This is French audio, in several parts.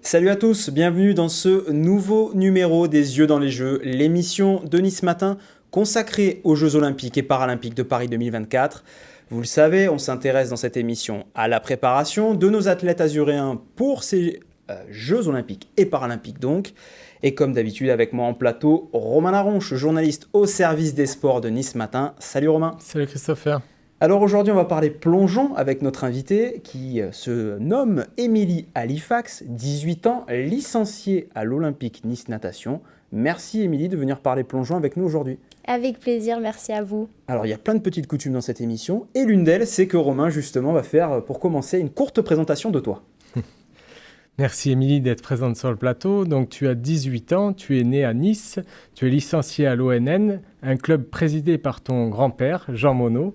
Salut à tous, bienvenue dans ce nouveau numéro des Yeux dans les Jeux, l'émission de Nice Matin consacrée aux Jeux Olympiques et Paralympiques de Paris 2024. Vous le savez, on s'intéresse dans cette émission à la préparation de nos athlètes azuréens pour ces Jeux Olympiques et Paralympiques donc. Et comme d'habitude avec moi en plateau, Romain Laronche, journaliste au service des sports de Nice Matin. Salut Romain. Salut Christopher. Alors aujourd'hui, on va parler plongeon avec notre invitée qui se nomme Émilie Halifax, 18 ans, licenciée à l'Olympique Nice Natation. Merci Émilie de venir parler plongeon avec nous aujourd'hui. Avec plaisir, merci à vous. Alors il y a plein de petites coutumes dans cette émission et l'une d'elles, c'est que Romain justement va faire pour commencer une courte présentation de toi. Merci Émilie d'être présente sur le plateau. Donc tu as 18 ans, tu es née à Nice, tu es licenciée à l'ONN, un club présidé par ton grand-père, Jean Monod.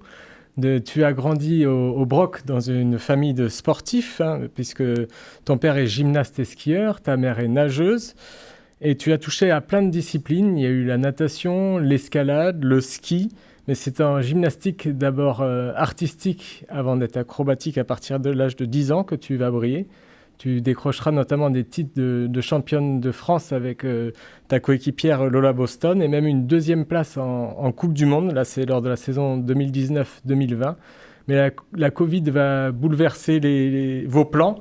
Tu as grandi au Broc dans une famille de sportifs, puisque ton père est gymnaste et skieur, ta mère est nageuse, et tu as touché à plein de disciplines. Il y a eu la natation, l'escalade, le ski, mais c'est en gymnastique d'abord artistique avant d'être acrobatique à partir de l'âge de 10 ans que tu vas briller. Tu décrocheras notamment des titres de championne de France avec ta coéquipière Lola Boston et même une deuxième place en Coupe du Monde. Là, c'est lors de la saison 2019-2020. Mais la Covid va bouleverser vos plans.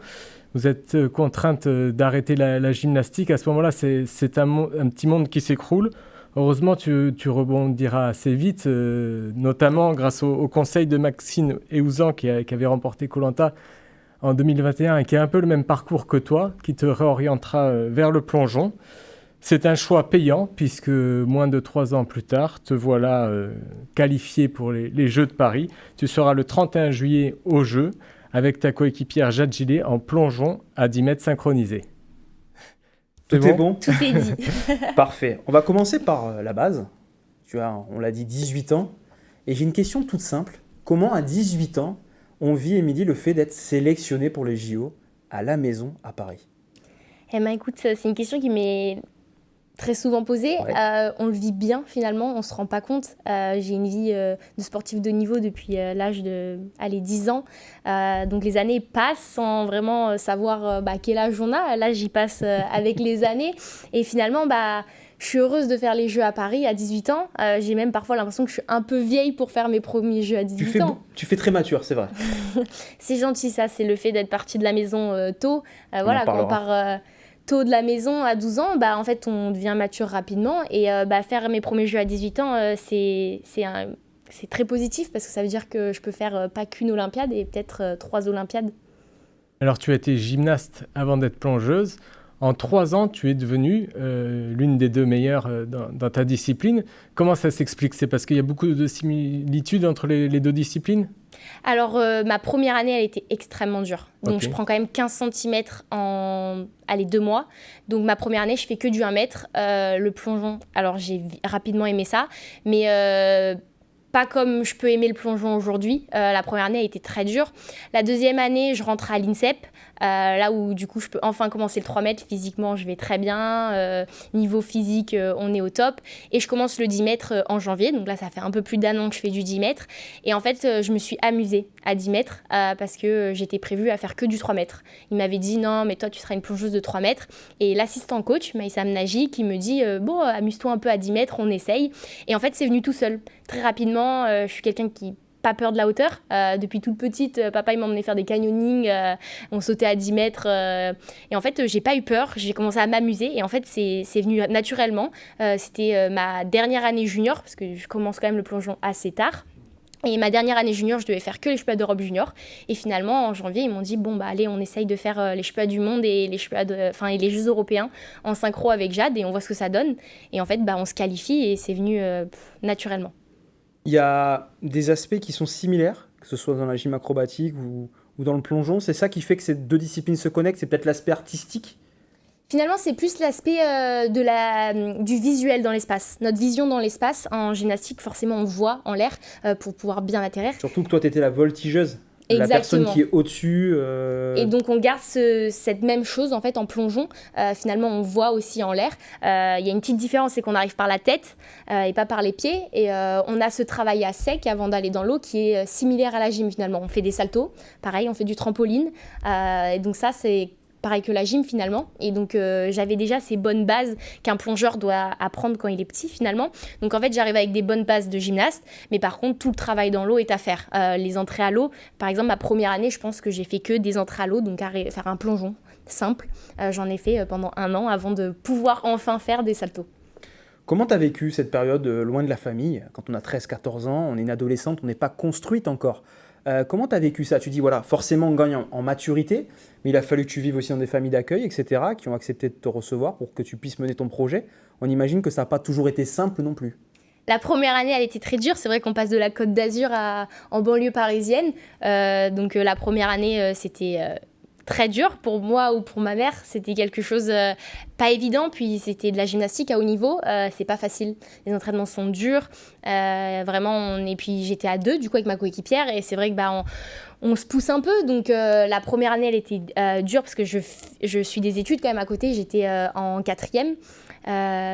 Vous êtes contrainte d'arrêter la gymnastique. À ce moment-là, c'est un petit monde qui s'écroule. Heureusement, tu rebondiras assez vite, notamment grâce au conseil de Maxime Eouzan qui avait remporté Koh-Lanta en 2021 et qui a un peu le même parcours que toi, qui te réorientera vers le plongeon. C'est un choix payant puisque moins de 3 ans plus tard, te voilà qualifié pour les Jeux de Paris. Tu seras le 31 juillet aux Jeux avec ta coéquipière Jade Gillet en plongeon à 10 mètres synchronisé. Tout est bon. Tout est dit. Parfait. On va commencer par la base. Tu as, on l'a dit, 18 ans. Et j'ai une question toute simple. Comment à 18 ans, on vit, Émilie, le fait d'être sélectionnée pour les JO à la maison à Paris? Eh bien, écoute, c'est une question qui m'est très souvent posée. Ouais. On le vit bien, finalement, on ne se rend pas compte. J'ai une vie de sportif de niveau depuis l'âge de 10 ans. Donc, les années passent sans vraiment savoir quel âge on a. Là, j'y passe avec les années. Et finalement, je suis heureuse de faire les Jeux à Paris à 18 ans. J'ai même parfois l'impression que je suis un peu vieille pour faire mes premiers Jeux à 18 ans. Tu fais très mature, c'est vrai. C'est gentil, ça. C'est le fait d'être partie de la maison tôt. Voilà, quand on part tôt de la maison à 12 ans, en fait, on devient mature rapidement. Et faire mes premiers Jeux à 18 ans, c'est très positif parce que ça veut dire que je peux faire pas qu'une Olympiade et peut-être 3 Olympiades. Alors, tu as été gymnaste avant d'être plongeuse. En 3 ans, tu es devenue l'une des 2 meilleures dans ta discipline. Comment ça s'explique? C'est parce qu'il y a beaucoup de similitudes entre les 2 disciplines? Alors, ma première année, elle était extrêmement dure. Donc, Okay. je prends quand même 15 cm en 2 mois. Donc, ma première année, je fais que du 1 mètre. Le plongeon, alors j'ai rapidement aimé ça. Mais pas comme je peux aimer le plongeon aujourd'hui. La première année a été très dure. La deuxième année, je rentre à l'INSEP, là où du coup je peux enfin commencer le 3 mètres. Physiquement, je vais très bien. Niveau physique, on est au top. Et je commence le 10 mètres en janvier. Donc là, ça fait un peu plus d'1 an que je fais du 10 mètres. Et en fait, je me suis amusée à 10 mètres parce que j'étais prévue à faire que du 3 mètres. Il m'avait dit non, mais toi, tu seras une plongeuse de 3 mètres. Et l'assistant coach, Maïssa Mnaji, qui me dit bon, amuse-toi un peu à 10 mètres, on essaye. Et en fait, c'est venu tout seul. Très rapidement, je suis quelqu'un qui n'a pas peur de la hauteur. Depuis toute petite, papa il m'emmenait faire des canyonings, on sautait à 10 mètres. Et en fait, j'ai pas eu peur, j'ai commencé à m'amuser. Et en fait, c'est venu naturellement. C'était ma dernière année junior, parce que je commence quand même le plongeon assez tard. Et ma dernière année junior, je devais faire que les championnats d'Europe junior. Et finalement, en janvier, ils m'ont dit bon, allez, on essaye de faire les championnats du monde et les Jeux européens en synchro avec Jade et on voit ce que ça donne. Et en fait, on se qualifie et c'est venu naturellement. Il y a des aspects qui sont similaires, que ce soit dans la gym acrobatique ou dans le plongeon. C'est ça qui fait que ces 2 disciplines se connectent, c'est peut-être l'aspect artistique? Finalement, c'est plus l'aspect du visuel dans l'espace. Notre vision dans l'espace, en gymnastique, forcément, on voit en l'air pour pouvoir bien atterrir. Surtout que toi, tu étais la voltigeuse. La personne qui est au-dessus. Et donc, on garde cette même chose en fait en plongeon. Finalement, on voit aussi en l'air. Il y a une petite différence, c'est qu'on arrive par la tête et pas par les pieds. Et on a ce travail à sec avant d'aller dans l'eau qui est similaire à la gym finalement. On fait des saltos, pareil, on fait du trampoline. Et donc ça, c'est pareil que la gym finalement. Et donc j'avais déjà ces bonnes bases qu'un plongeur doit apprendre quand il est petit finalement. Donc en fait j'arrive avec des bonnes bases de gymnaste, mais par contre tout le travail dans l'eau est à faire. Les entrées à l'eau, par exemple ma première année je pense que j'ai fait que des entrées à l'eau, donc faire un plongeon simple. J'en ai fait pendant 1 an avant de pouvoir enfin faire des saltos. Comment tu as vécu cette période loin de la famille? Quand on a 13-14 ans, on est une adolescente, on n'est pas construite encore. Comment tu as vécu ça? Tu dis, voilà, forcément on gagne en maturité, mais il a fallu que tu vives aussi dans des familles d'accueil, etc., qui ont accepté de te recevoir pour que tu puisses mener ton projet. On imagine que ça n'a pas toujours été simple non plus. La première année, elle était très dure. C'est vrai qu'on passe de la Côte d'Azur en banlieue parisienne. Donc la première année, c'était très dur pour moi ou pour ma mère. C'était quelque chose pas évident. Puis c'était de la gymnastique à haut niveau. C'est pas facile. Les entraînements sont durs. Vraiment, et puis j'étais à 2 du coup avec ma coéquipière. Et c'est vrai que on se pousse un peu. Donc la première année, elle était dure parce que je suis des études quand même à côté. J'étais en 4e.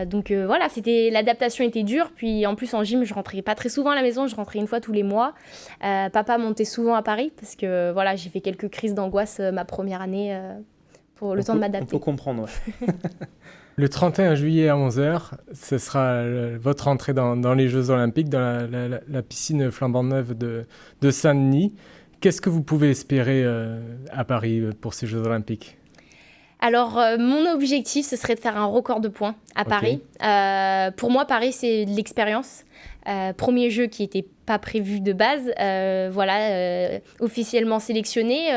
Donc voilà, l'adaptation était dure. Puis en plus en gym, je rentrais pas très souvent à la maison. Je rentrais 1 fois tous les mois. Papa montait souvent à Paris parce que voilà, j'ai fait quelques crises d'angoisse ma première année pour le temps de m'adapter. On peut comprendre, ouais. Le 31 juillet à 11h, ce sera votre entrée dans les Jeux Olympiques, dans la piscine flambant neuve de Saint-Denis. Qu'est-ce que vous pouvez espérer à Paris pour ces Jeux Olympiques ? Alors, mon objectif, ce serait de faire un record de points à Paris. Pour moi, Paris, c'est de l'expérience. Premier jeu qui n'était pas prévu de base. Officiellement sélectionné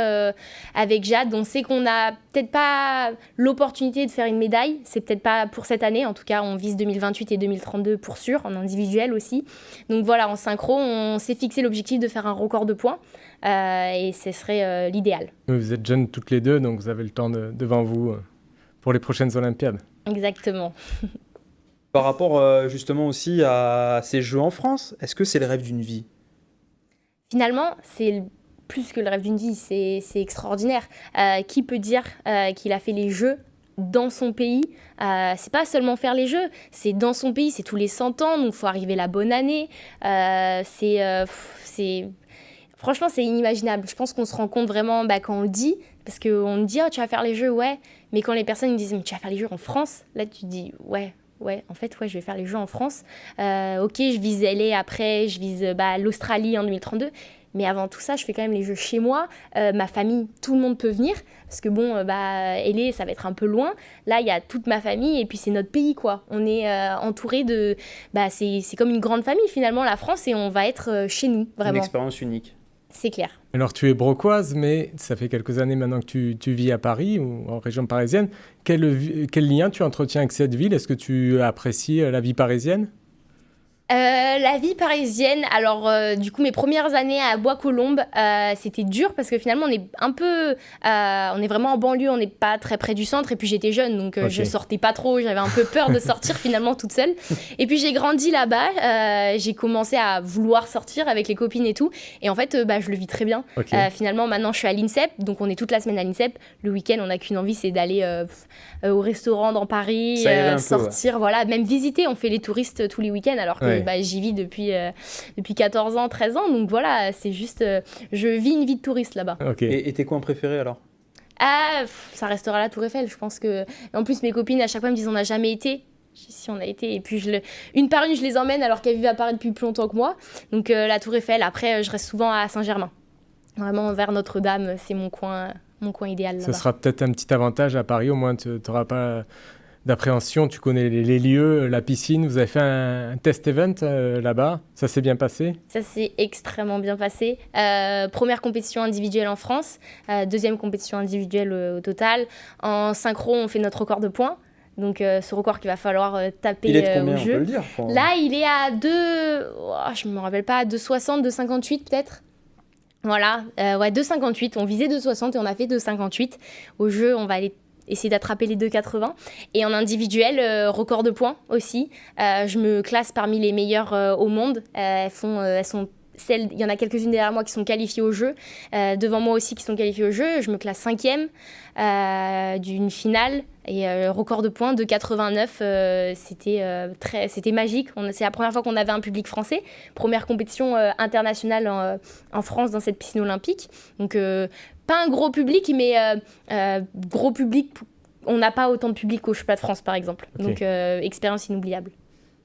avec Jade. On sait qu'on n'a peut-être pas l'opportunité de faire une médaille. C'est peut-être pas pour cette année. En tout cas, on vise 2028 et 2032 pour sûr, en individuel aussi. Donc voilà, en synchro, on s'est fixé l'objectif de faire un record de points. Et ce serait l'idéal. Vous êtes jeunes toutes les deux, donc vous avez le temps devant vous pour les prochaines Olympiades. Exactement. Par rapport justement aussi à ces Jeux en France, est-ce que c'est le rêve d'une vie? Finalement, c'est plus que le rêve d'une vie, c'est extraordinaire. Qui peut dire qu'il a fait les Jeux dans son pays? C'est pas seulement faire les Jeux, c'est dans son pays, c'est tous les 100 ans, donc il faut arriver la bonne année. Franchement, c'est inimaginable. Je pense qu'on se rend compte vraiment quand on le dit, parce qu'on dit « Oh, tu vas faire les Jeux, ouais ». Mais quand les personnes nous disent « Mais tu vas faire les Jeux en France », là, tu te dis « Ouais, en fait, je vais faire les Jeux en France. Ok, je vise LA après, je vise l'Australie en 2032. Mais avant tout ça, je fais quand même les Jeux chez moi. Ma famille, tout le monde peut venir. Parce que LA, ça va être un peu loin. Là, il y a toute ma famille et puis c'est notre pays, quoi. On est entouré de... c'est comme une grande famille, finalement, la France. Et on va être chez nous, vraiment. Une expérience unique. C'est clair. Alors, tu es broquoise, mais ça fait quelques années maintenant que tu vis à Paris ou en région parisienne. Quel lien tu entretiens avec cette ville? Est-ce que tu apprécies la vie parisienne? La vie parisienne, alors du coup mes premières années à Bois-Colombes, c'était dur parce que finalement on est un peu, on est vraiment en banlieue, on n'est pas très près du centre et puis j'étais jeune donc je sortais pas trop, j'avais un peu peur de sortir finalement toute seule. Et puis j'ai grandi là-bas, j'ai commencé à vouloir sortir avec les copines et tout et en fait je le vis très bien. Finalement maintenant je suis à l'INSEP, donc on est toute la semaine à l'INSEP. Le week-end on n'a qu'une envie, c'est d'aller au restaurant dans Paris, sortir, voilà, même visiter. On fait les touristes tous les week-ends alors que j'y vis depuis 14 ans, 13 ans. Donc voilà, c'est juste... je vis une vie de touriste là-bas. Et tes coins préférés alors? Ça restera la Tour Eiffel, je pense que... En plus, mes copines, à chaque fois, me disent on n'a jamais été. Si, on a été. Et puis, une par une, je les emmène alors qu'elles vivent à Paris depuis plus longtemps que moi. Donc la Tour Eiffel. Après, je reste souvent à Saint-Germain. Vraiment, vers Notre-Dame, c'est mon coin idéal là-bas. Ce sera peut-être un petit avantage à Paris. Au moins, tu n'auras pas... d'appréhension, tu connais les lieux, la piscine. Vous avez fait un test event là-bas, ça s'est bien passé? Ça s'est extrêmement bien passé. Première compétition individuelle en France, deuxième compétition individuelle au total. En synchro, on fait notre record de points. Donc ce record qu'il va falloir taper il est de combien, au jeu. On peut le dire, Là, il est à 2... je ne me rappelle pas, 2,60, 2,58 peut-être. Voilà, 2,58. On visait 2,60 et on a fait 2,58. Au jeu, on va aller essayer d'attraper les 2,80. Et en individuel, record de points aussi. Je me classe parmi les meilleures au monde. Elles sont il y en a quelques-unes derrière moi qui sont qualifiées au jeu. Devant moi aussi qui sont qualifiées au jeu. Je me classe 5e d'une finale. Et record de points de 89, c'était magique. C'est la première fois qu'on avait un public français. Première compétition internationale en France dans cette piscine olympique. Donc, pas un gros public, mais gros public. On n'a pas autant de public qu'au Championnat de France, par exemple. Okay. Donc, expérience inoubliable.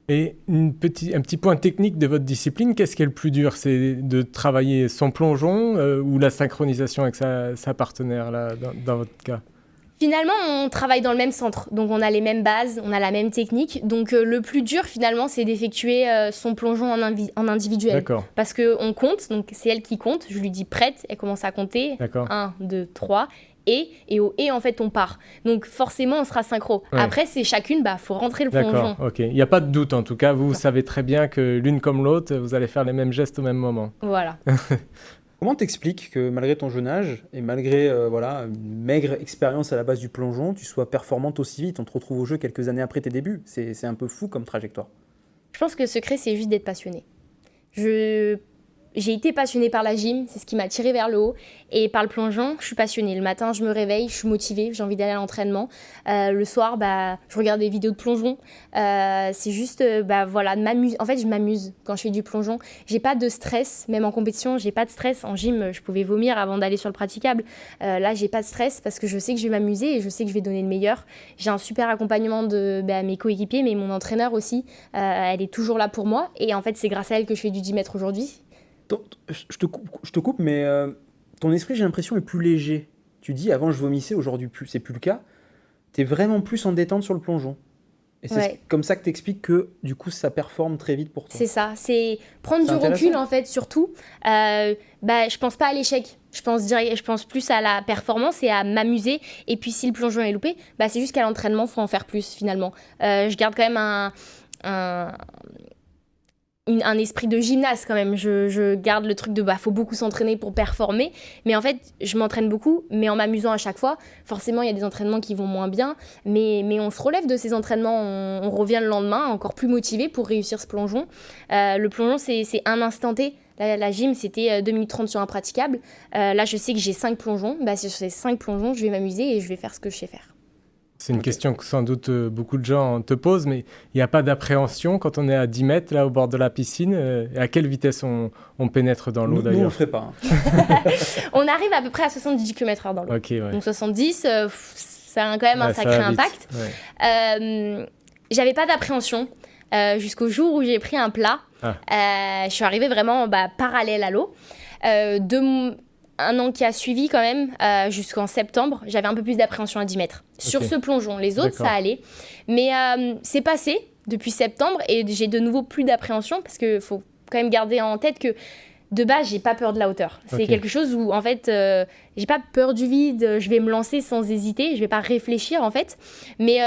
Et un petit point technique de votre discipline, qu'est-ce qui est le plus dur? C'est de travailler son plongeon ou la synchronisation avec sa partenaire, là, dans votre cas? Finalement, on travaille dans le même centre, donc on a les mêmes bases, on a la même technique. Donc le plus dur, finalement, c'est d'effectuer son plongeon en individuel. D'accord. Parce qu'on compte, donc c'est elle qui compte. Je lui dis prête, elle commence à compter. D'accord. 1, 2, 3, et au et, en fait, on part. Donc forcément, on sera synchro. Ouais. Après, c'est chacune, faut rentrer le plongeon. D'accord, ok. Il n'y a pas de doute, en tout cas. Vous savez très bien que l'une comme l'autre, vous allez faire les mêmes gestes au même moment. Voilà. Comment t'expliques que malgré ton jeune âge et malgré une maigre expérience à la base du plongeon, tu sois performante aussi vite? On te retrouve au jeu quelques années après tes débuts. C'est un peu fou comme trajectoire. Je pense que le secret, c'est juste d'être passionné. J'ai été passionnée par la gym, c'est ce qui m'a tirée vers le haut. Et par le plongeon, je suis passionnée. Le matin, je me réveille, je suis motivée, j'ai envie d'aller à l'entraînement. Le soir, je regarde des vidéos de plongeon. C'est juste, de m'amuser. En fait, je m'amuse quand je fais du plongeon. J'ai pas de stress, même en compétition, j'ai pas de stress. En gym, je pouvais vomir avant d'aller sur le praticable. Là, j'ai pas de stress parce que je sais que je vais m'amuser et je sais que je vais donner le meilleur. J'ai un super accompagnement de mes coéquipiers, mais mon entraîneur aussi. Elle est toujours là pour moi. Et en fait, c'est grâce à elle que je fais du 10 mètres aujourd'hui. Je te coupe, mais ton esprit, j'ai l'impression, est plus léger. Tu dis, avant je vomissais, aujourd'hui c'est plus le cas. Tu es vraiment plus en détente sur le plongeon. Et c'est comme ça que tu expliques que du coup ça performe très vite pour toi. C'est ça, c'est prendre du recul en fait, surtout. Je pense pas à l'échec, je pense plus à la performance et à m'amuser. Et puis si le plongeon est loupé, c'est juste qu'à l'entraînement, il faut en faire plus finalement. Je garde quand même un esprit de gymnaste quand même. Je garde le truc de faut beaucoup s'entraîner pour performer, mais en fait je m'entraîne beaucoup mais en m'amusant à chaque fois. Forcément il y a des entraînements qui vont moins bien, mais on se relève de ces entraînements, on revient le lendemain encore plus motivé pour réussir ce plongeon. Le plongeon c'est un instant T. La gym c'était 2 minutes 30 sur un praticable. Là je sais que j'ai 5 plongeons, sur ces 5 plongeons je vais m'amuser et je vais faire ce que je sais faire. C'est une question que sans doute beaucoup de gens te posent, mais il n'y a pas d'appréhension quand on est à 10 mètres là, au bord de la piscine. À quelle vitesse on pénètre dans l'eau d'ailleurs? Nous, on ne le ferait pas. Hein. On arrive à peu près à 70 km/h dans l'eau. Okay, ouais. Donc 70, ça a quand même un sacré impact. Ouais. J'avais pas d'appréhension jusqu'au jour où j'ai pris un plat. Je suis arrivée vraiment parallèle à l'eau. Un an qui a suivi quand même, jusqu'en septembre, j'avais un peu plus d'appréhension à 10 mètres. Sur ce plongeon, les autres, ça allait. Mais c'est passé depuis septembre et j'ai de nouveau plus d'appréhension parce qu'il faut quand même garder en tête que de base, j'ai pas peur de la hauteur. C'est quelque chose où, en fait, j'ai pas peur du vide, je vais me lancer sans hésiter, je vais pas réfléchir, en fait. Mais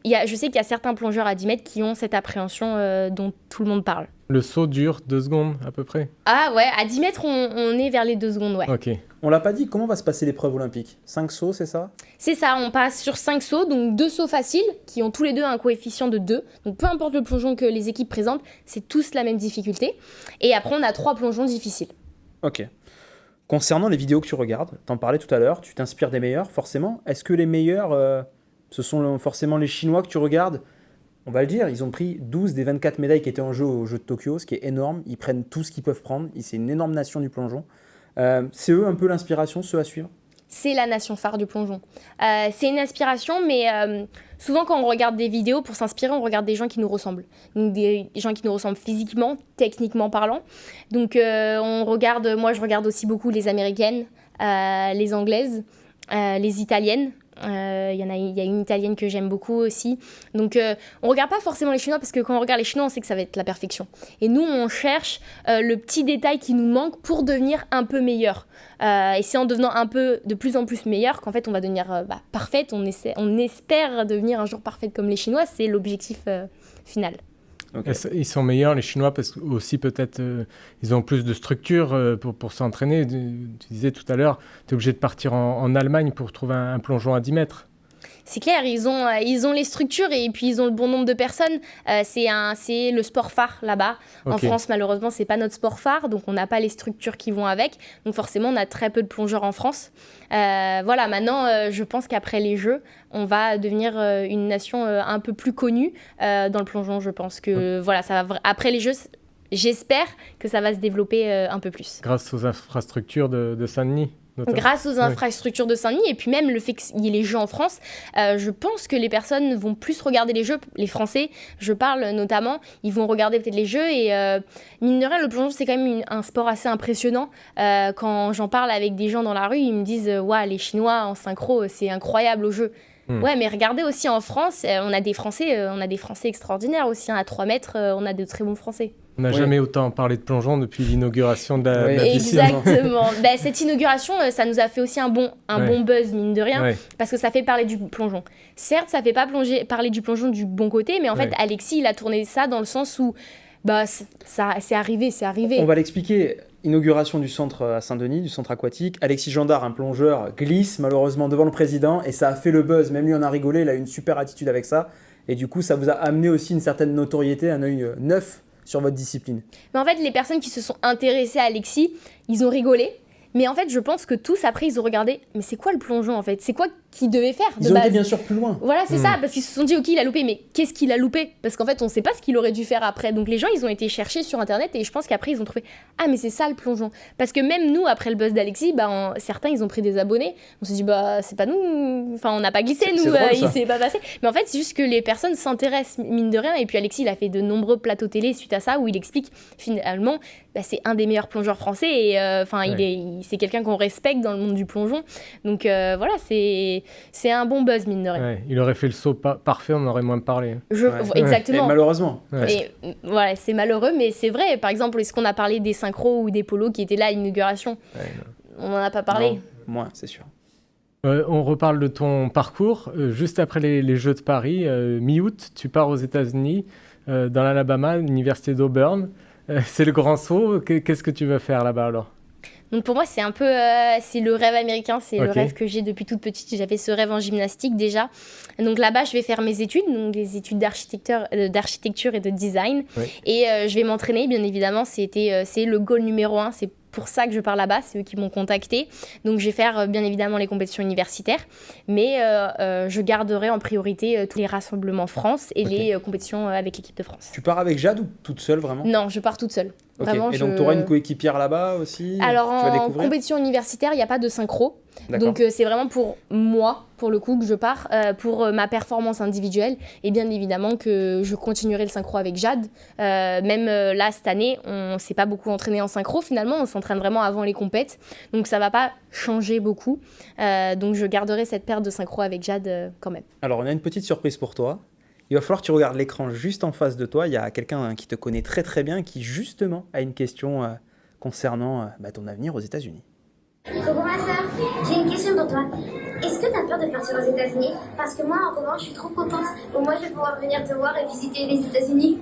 je sais qu'il y a certains plongeurs à 10 mètres qui ont cette appréhension dont tout le monde parle. Le saut dure 2 secondes à peu près? Ah ouais, à 10 mètres, on est vers les 2 secondes, ouais. Ok. On l'a pas dit, comment va se passer l'épreuve olympique? 5 sauts, c'est ça? C'est ça, on passe sur 5 sauts, donc 2 sauts faciles, qui ont tous les deux un coefficient de 2. Donc peu importe le plongeon que les équipes présentent, c'est tous la même difficulté. Et après, on a 3 plongeons difficiles. Ok. Concernant les vidéos que tu regardes, t'en parlais tout à l'heure, tu t'inspires des meilleurs, forcément. Est-ce que les meilleurs, ce sont forcément les Chinois que tu regardes? On va le dire, ils ont pris 12 des 24 médailles qui étaient en jeu aux Jeux de Tokyo, ce qui est énorme. Ils prennent tout ce qu'ils peuvent prendre. C'est une énorme nation du plongeon. C'est eux un peu l'inspiration, ceux à suivre? C'est la nation phare du plongeon. C'est une inspiration, mais souvent quand on regarde des vidéos, pour s'inspirer, on regarde des gens qui nous ressemblent. Donc des gens qui nous ressemblent physiquement, techniquement parlant. Donc moi je regarde aussi beaucoup les Américaines, les Anglaises, les Italiennes. Il y a une Italienne que j'aime beaucoup aussi. Donc on regarde pas forcément les Chinois parce que quand on regarde les Chinois on sait que ça va être la perfection. Et nous on cherche le petit détail qui nous manque pour devenir un peu meilleur. Et c'est en devenant de plus en plus meilleur qu'en fait on va devenir parfaite. On espère devenir un jour parfaite comme les Chinois. C'est l'objectif final. Okay. Ils sont meilleurs les Chinois parce que aussi peut-être ils ont plus de structure pour s'entraîner. Tu disais tout à l'heure, tu es obligé de partir en Allemagne pour trouver un plongeon à 10 mètres. c'est clair, ils ont les structures et puis ils ont le bon nombre de personnes. C'est le sport phare là-bas. En France, malheureusement, c'est pas notre sport phare, donc on n'a pas les structures qui vont avec. Donc forcément, on a très peu de plongeurs en France. Voilà, maintenant, je pense qu'après les Jeux, on va devenir une nation un peu plus connue dans le plongeon. Je pense que voilà, après les Jeux, j'espère que ça va se développer un peu plus. Grâce aux infrastructures de Saint-Denis. Notamment. Grâce aux infrastructures de Saint-Denis et puis même le fait qu'il y ait les Jeux en France, je pense que les personnes vont plus regarder les Jeux, les Français, je parle notamment, ils vont regarder peut-être les Jeux et mine de rien, le plongeon c'est quand même un sport assez impressionnant. Quand j'en parle avec des gens dans la rue, ils me disent ouais, les Chinois en synchro, c'est incroyable au jeu. Ouais, mais regardez aussi en France, on a des Français extraordinaires aussi, hein, à 3 mètres, on a de très bons Français. On n'a jamais autant parlé de plongeon depuis l'inauguration de la piscine. Exactement. Cette inauguration, ça nous a fait aussi un bon buzz, mine de rien, parce que ça fait parler du plongeon. Certes, ça fait pas parler du plongeon du bon côté, mais en fait, Alexis, il a tourné ça dans le sens où c'est arrivé. On va l'expliquer. Inauguration du centre à Saint-Denis, du centre aquatique. Alexis Gendard, un plongeur, glisse malheureusement devant le président et ça a fait le buzz. Même lui en a rigolé, il a eu une super attitude avec ça. Et du coup, ça vous a amené aussi une certaine notoriété, un œil neuf sur votre discipline. Mais en fait, les personnes qui se sont intéressées à Alexis, ils ont rigolé. Mais en fait, je pense que tous, après, ils ont regardé, mais c'est quoi le plongeon en fait ? C'est quoi qu'il devait faire de Ils ont base ? été bien sûr plus loin. Voilà, c'est ça, parce qu'ils se sont dit, ok, il a loupé, mais qu'est-ce qu'il a loupé ? Parce qu'en fait, on ne sait pas ce qu'il aurait dû faire après. Donc les gens, ils ont été chercher sur Internet et je pense qu'après, ils ont trouvé, ah, mais c'est ça le plongeon. Parce que même nous, après le buzz d'Alexis, certains, ils ont pris des abonnés. On s'est dit, c'est pas nous, enfin, on n'a pas glissé, nous, il s'est pas passé. Mais en fait, c'est juste que les personnes s'intéressent, mine de rien. Et puis Alexis, il a fait de nombreux plateaux télé suite à ça, où il explique finalement, c'est un des meilleurs plongeurs français et c'est quelqu'un qu'on respecte dans le monde du plongeon. Donc voilà, c'est un bon buzz, mine de rien. Ouais, il aurait fait le saut parfait, on aurait moins parlé. Exactement. Et malheureusement. Et, voilà, c'est malheureux, mais c'est vrai. Par exemple, est-ce qu'on a parlé des synchros ou des polos qui étaient là à l'inauguration ? On n'en a pas parlé. Non, moins, c'est sûr. On reparle de ton parcours. Juste après les Jeux de Paris, mi-août, tu pars aux États-Unis, dans l'Alabama, l'université d'Auburn. C'est le grand saut. Qu'est-ce que tu vas faire là-bas alors ? Donc pour moi, c'est un peu c'est le rêve américain, c'est le rêve que j'ai depuis toute petite. J'avais ce rêve en gymnastique déjà. Donc là-bas, je vais faire mes études, donc des études d'architecture et de design. Et je vais m'entraîner, bien évidemment. C'est le goal numéro 1. C'est pour ça que je pars là-bas, c'est eux qui m'ont contacté. Donc je vais faire bien évidemment les compétitions universitaires, mais je garderai en priorité tous les rassemblements France et les compétitions avec l'équipe de France. Tu pars avec Jade ou toute seule vraiment ? Non, je pars toute seule. Vraiment, et donc tu auras une coéquipière là-bas aussi ? Alors en compétition universitaire, il n'y a pas de synchro. Donc c'est vraiment pour moi, pour le coup, que je pars, pour ma performance individuelle. Et bien évidemment que je continuerai le synchro avec Jade. Même là, cette année, on ne s'est pas beaucoup entraîné en synchro finalement. On s'entraîne vraiment avant les compètes. Donc ça ne va pas changer beaucoup. Donc je garderai cette paire de synchro avec Jade quand même. Alors on a une petite surprise pour toi. Il va falloir que tu regardes l'écran juste en face de toi. Il y a quelqu'un qui te connaît très très bien qui justement a une question concernant ton avenir aux États-Unis. Coucou ma soeur, j'ai une question pour toi. Est-ce que tu as peur de partir aux États-Unis ? Parce que moi, en revanche, je suis trop contente. Au moins, je vais pouvoir venir te voir et visiter les États-Unis.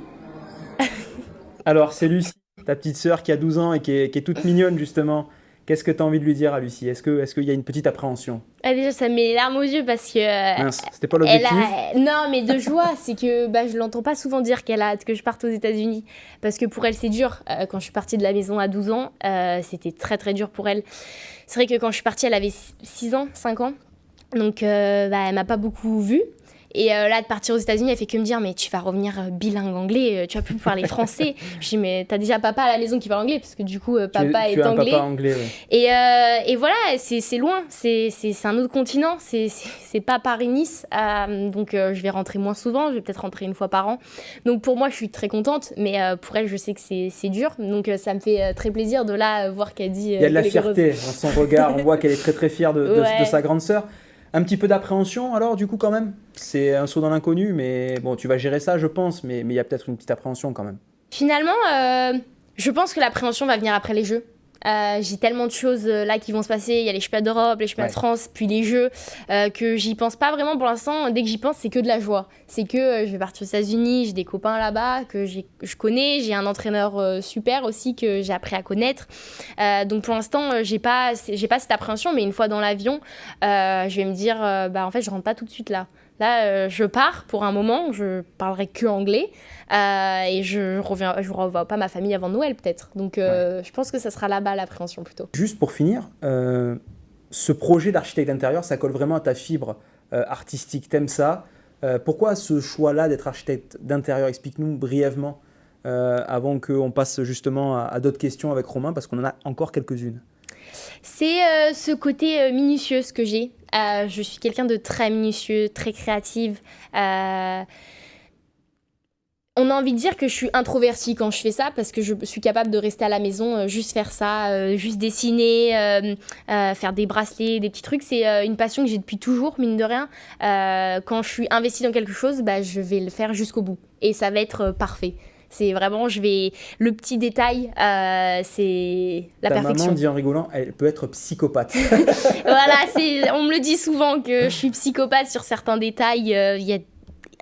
Alors, c'est Lucie, ta petite sœur qui a 12 ans et qui est toute mignonne justement. Qu'est-ce que tu as envie de lui dire à Lucie ? Est-ce qu'il y a une petite appréhension ? Déjà, ça me met les larmes aux yeux parce que... Mince, c'était pas l'objectif ? Non, mais de joie, c'est que je l'entends pas souvent dire qu'elle a hâte que je parte aux États-Unis. Parce que pour elle, c'est dur. Quand je suis partie de la maison à 12 ans, c'était très très dur pour elle. C'est vrai que quand je suis partie, elle avait 6 ans, 5 ans. Donc, elle m'a pas beaucoup vue. Et là, de partir aux États-Unis, elle fait que me dire, mais tu vas revenir bilingue anglais, tu vas plus parler français. Je dis, mais t'as déjà papa à la maison qui parle anglais, parce que du coup, papa est anglais. Papa anglais, ouais. Et voilà, c'est loin, c'est un autre continent, c'est pas Paris-Nice. Donc je vais rentrer moins souvent, je vais peut-être rentrer une fois par an. Donc pour moi, je suis très contente, mais pour elle, je sais que c'est dur. Donc ça me fait très plaisir de là voir qu'elle dit... Il y a de la fierté dans son regard, on voit qu'elle est très très fière de sa grande sœur. Un petit peu d'appréhension alors du coup quand même ? C'est un saut dans l'inconnu, mais bon, tu vas gérer ça je pense, mais il y a peut-être une petite appréhension quand même. Finalement, je pense que l'appréhension va venir après les Jeux. J'ai tellement de choses là qui vont se passer. Il y a les championnats d'Europe, les championnats de France, puis les Jeux, que j'y pense pas vraiment pour l'instant. Dès que j'y pense, c'est que de la joie. C'est que je vais partir aux États-Unis, j'ai des copains là-bas que je connais, j'ai un entraîneur super aussi que j'ai appris à connaître. Donc pour l'instant, j'ai pas cette appréhension, mais une fois dans l'avion, je vais me dire, en fait, je rentre pas tout de suite là. Là, je pars pour un moment, je parlerai que anglais et je revois pas ma famille avant Noël peut-être. Donc je pense que ça sera là-bas l'appréhension plutôt. Juste pour finir, ce projet d'architecte d'intérieur, ça colle vraiment à ta fibre artistique, t'aimes ça. Pourquoi ce choix-là d'être architecte d'intérieur? Explique-nous brièvement avant qu'on passe justement à d'autres questions avec Romain, parce qu'on en a encore quelques-unes. C'est ce côté minutieux que j'ai. Je suis quelqu'un de très minutieux, très créative. On a envie de dire que je suis introvertie quand je fais ça parce que je suis capable de rester à la maison, juste faire ça, juste dessiner, faire des bracelets, des petits trucs. C'est une passion que j'ai depuis toujours, mine de rien. Quand je suis investie dans quelque chose, je vais le faire jusqu'au bout. Et ça va être parfait. C'est vraiment, le petit détail, c'est la perfection. Ta maman dit en rigolant, elle peut être psychopathe. Voilà, on me le dit souvent que je suis psychopathe sur certains détails. Il y a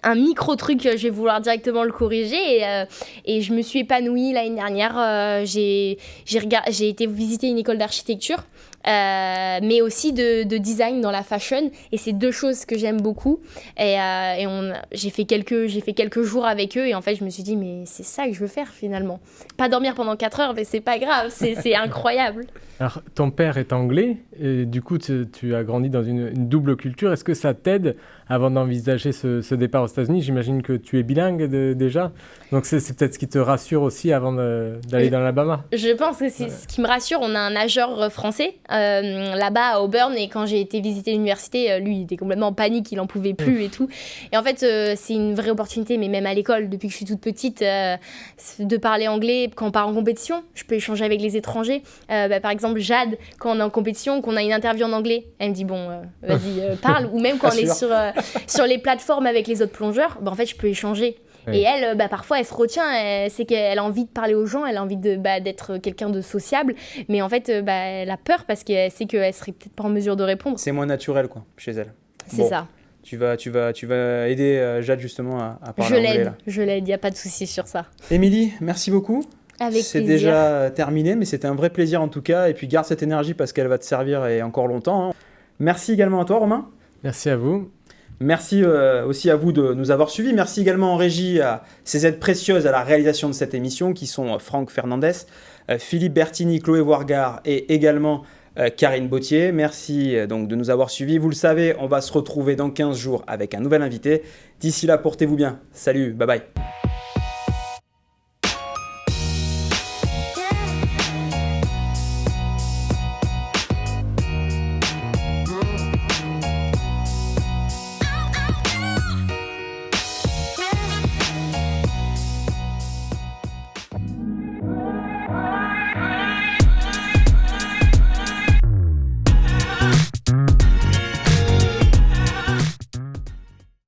un micro truc, je vais vouloir directement le corriger et je me suis épanouie l'année dernière. J'ai été visiter une école d'architecture, mais aussi de design dans la fashion, et c'est deux choses que j'aime beaucoup. J'ai fait quelques jours avec eux et en fait je me suis dit mais c'est ça que je veux faire finalement. Pas dormir pendant 4 heures, mais c'est pas grave, c'est incroyable. Alors, ton père est anglais, et du coup, tu as grandi dans une double culture. Est-ce que ça t'aide avant d'envisager ce départ aux États-Unis? J'imagine que tu es bilingue déjà, donc c'est peut-être ce qui te rassure aussi avant d'aller dans l'Alabama. Je pense que c'est ce qui me rassure. On a un nageur français là-bas à Auburn, et quand j'ai été visiter l'université, lui, il était complètement en panique, il en pouvait plus et tout. Et en fait, c'est une vraie opportunité, mais même à l'école, depuis que je suis toute petite, de parler anglais. Quand on part en compétition, je peux échanger avec les étrangers. Par exemple, Jade, quand on est en compétition, qu'on a une interview en anglais, elle me dit vas-y, parle. Ou même quand on est sur les plateformes avec les autres plongeurs, en fait je peux échanger. Oui. Et elle, parfois elle se retient, c'est qu'elle a envie de parler aux gens, elle a envie d'être quelqu'un de sociable, mais en fait elle a peur parce qu'elle sait qu'elle serait peut-être pas en mesure de répondre. C'est moins naturel quoi, chez elle. C'est ça. Tu vas aider Jade justement à parler anglais. Je l'aide, il n'y a pas de souci sur ça. Émilie, merci beaucoup. C'est déjà terminé, mais c'était un vrai plaisir en tout cas. Et puis garde cette énergie parce qu'elle va te servir et encore longtemps. Merci également à toi, Romain. Merci à vous. Merci aussi à vous de nous avoir suivis. Merci également en régie à ces aides précieuses à la réalisation de cette émission qui sont Franck Fernandez, Philippe Bertini, Chloé Wargard et également Karine Bautier. Merci donc de nous avoir suivis. Vous le savez, on va se retrouver dans 15 jours avec un nouvel invité. D'ici là, portez-vous bien. Salut, bye bye.